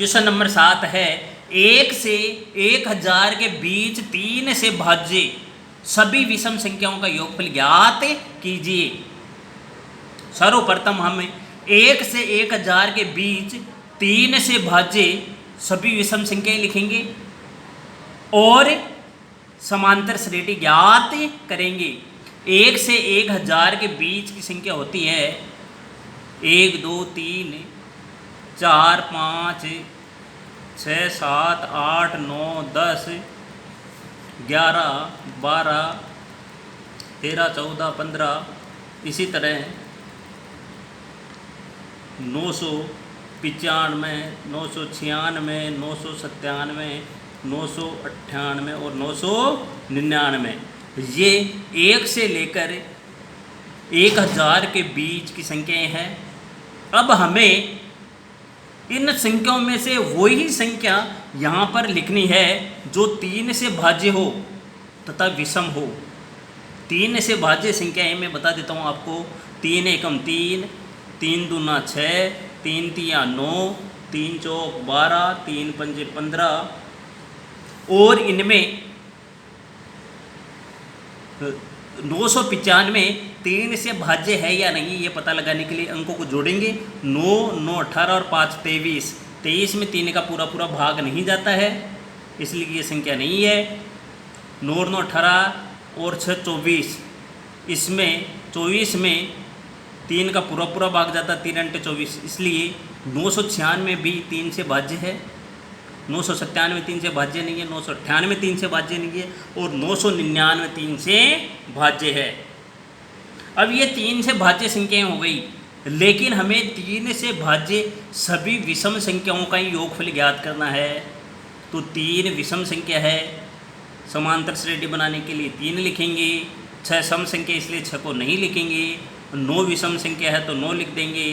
Question number 7 है 1 से 1000 के बीच 3 से भाज्य सभी विषम संख्याओं का योगफल ज्ञात कीजिए। सर्वप्रथम हम 1 से 1000 के बीच 3 से भाज्य सभी विषम संख्याएं लिखेंगे और समांतर श्रेणी ज्ञात करेंगे। 1 से 1000 के बीच की संख्या होती है 1 2 3 4 5 6 7 8 9 10 11 12 13 14 15 इसी तरह 995 996 997 998 और 999 ये 1 से लेकर 1000 के बीच की संख्याएं हैं। अब हमें इन संख्याओं में से वही संख्या यहाँ पर लिखनी है जो 3 से भाज्य हो तथा विषम हो। 3 से भाज्य संख्याएं मैं बता देता हूँ आपको। 3 एकम 3, 3 दूना 6, 3 तिया 9, 3 चौक 12, 3 पंजे 15 और इनमें 995 3 से भाज्य है या नहीं ये पता लगाने के लिए अंकों को जोड़ेंगे। 9 9 18 और 5 23। 23 में 3 का पूरा पूरा भाग नहीं जाता है इसलिए ये संख्या नहीं है। 9 9 18 और 6 24। इसमें 24 में 3 का पूरा पूरा भाग जाता है 3 अंटे 24 इसलिए 996 भी 3 से भाज्य है। 997 3 से भाज्य नहीं है। 998 3 से भाज्य नहीं है और 999 3 से भाज्य है। अब ये 3 से भाज्य संख्याएं हो गई लेकिन हमें 3 से भाज्य सभी विषम संख्याओं का ही योगफल ज्ञात करना है। तो 3 विषम संख्या है, समांतर श्रेणी बनाने के लिए 3 लिखेंगे। 6 सम संख्या इसलिए 6 को नहीं लिखेंगे। 9 विषम संख्या है तो 9 लिख देंगे।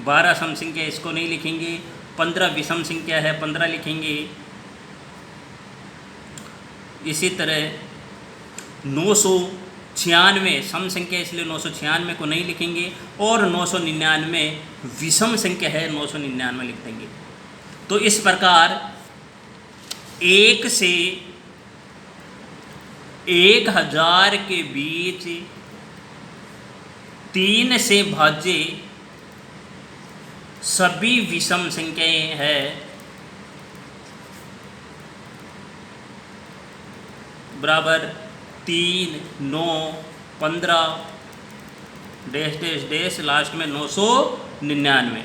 12 सम संख्या इसको नहीं लिखेंगे। 15 विषम संख्या है 15 लिखेंगे। इसी तरह 996 सम संख्या इसलिए 996 को नहीं लिखेंगे और 999 विषम संख्या है 999 लिख देंगे। तो इस प्रकार 1 से 1000 के बीच 3 से भाज्य सभी विषम संख्याएं हैं बराबर 3 9 15 डैश डैश डैश लास्ट में 999।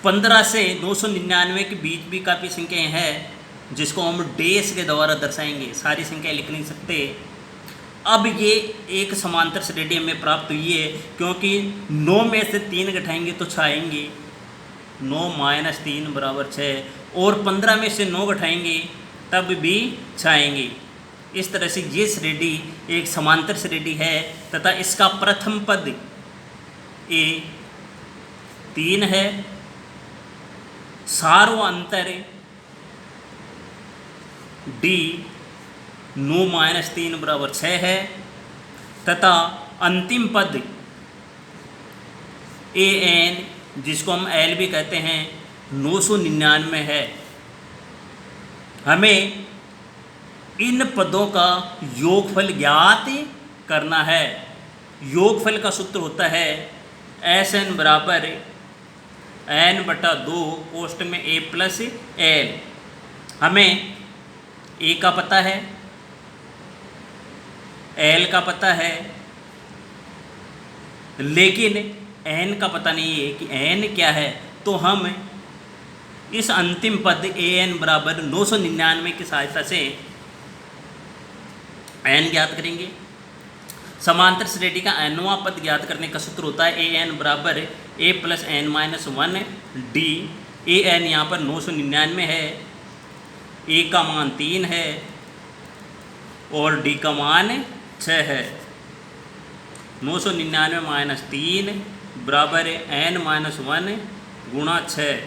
15 से 999 के बीच भी काफ़ी संख्याएं हैं जिसको हम डैश के द्वारा दर्शाएंगे। सारी संख्याएं लिख नहीं सकते। अब ये एक समांतर श्रेणी हमें प्राप्त हुई है क्योंकि 9 में से 3 घटाएंगे तो 6 आएंगे। 9 - 3 = 6 और 15 में से 9 घटाएंगे तब भी 6 आएंगे। इस तरह से ये श्रेणी एक समांतर श्रेणी है तथा इसका प्रथम पद ए 3 है। सार्वअंतर डी 9 - 3 = 6 है तथा अंतिम पद ए एन जिसको हम एल भी कहते हैं 999 है। हमें इन पदों का योगफल ज्ञात करना है। योगफल का सूत्र होता है SN = n/2 पोस्ट में a + l। हमें a का पता है, l का पता है लेकिन n का पता नहीं है कि n क्या है। तो हम इस अंतिम पद an = 999 की सहायता से n ज्ञात करेंगे। समांतर श्रेणी का nवां पद ज्ञात करने का सूत्र होता है an = a + n - 1 d। an यहाँ पर 999 है, a का मान 3 है और d का मान 6 है। 999 - 3 = n - 1 × 6।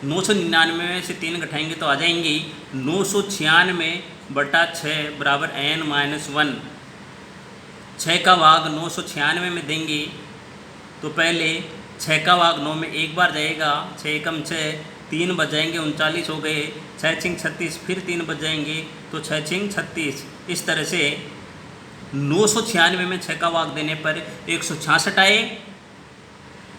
999 में से 3 घटाएंगे तो आ जाएंगी 996/6 = n - 1। 6 का भाग 996 में देंगे तो पहले 6 का भाग 9 में एक बार जाएगा, 6 एकम 6, 3 बच जाएंगे 39 हो गए, 6 छिंग 36, फिर 3 बच जाएंगे तो 6 छिंग 36। इस तरह से 996 में 6 का भाग देने पर 166 आए,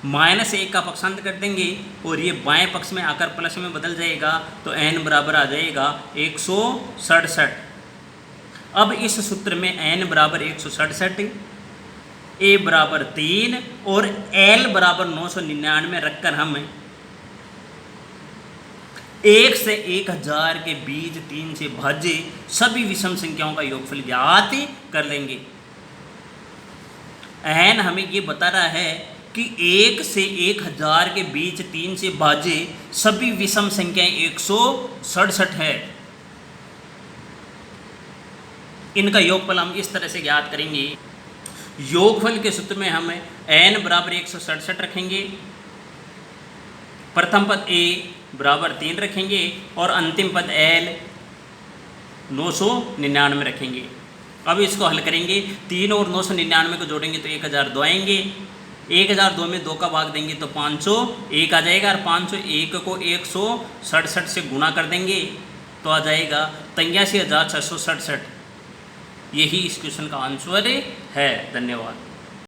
-1 का पक्षांतर कर देंगे और ये बाएं पक्ष में आकर प्लस में बदल जाएगा तो n बराबर आ जाएगा 167। अब इस सूत्र में n बराबर 167, a बराबर 3 और l बराबर 999 रखकर हम 1 से 1000 के बीच 3 से भाज्य सभी विषम संख्याओं का योगफल ज्ञात कर लेंगे। n हमें ये बता रहा है कि 1 से 1000 के बीच 3 से भाज्य सभी विषम संख्याएं 167 है। इनका योगफल हम इस तरह से ज्ञात करेंगे। योगफल के सूत्र में हम n बराबर 167 रखेंगे, प्रथम पद a बराबर 3 रखेंगे और अंतिम पद l 999 रखेंगे। अब इसको हल करेंगे, 3 और 999 को जोड़ेंगे तो 1002 आएंगे, 1002 में 2 का भाग देंगे तो 501 आ जाएगा और 501 को 167 से गुणा कर देंगे तो आ जाएगा 83,667। यही इस क्वेश्चन का आंसर है। धन्यवाद।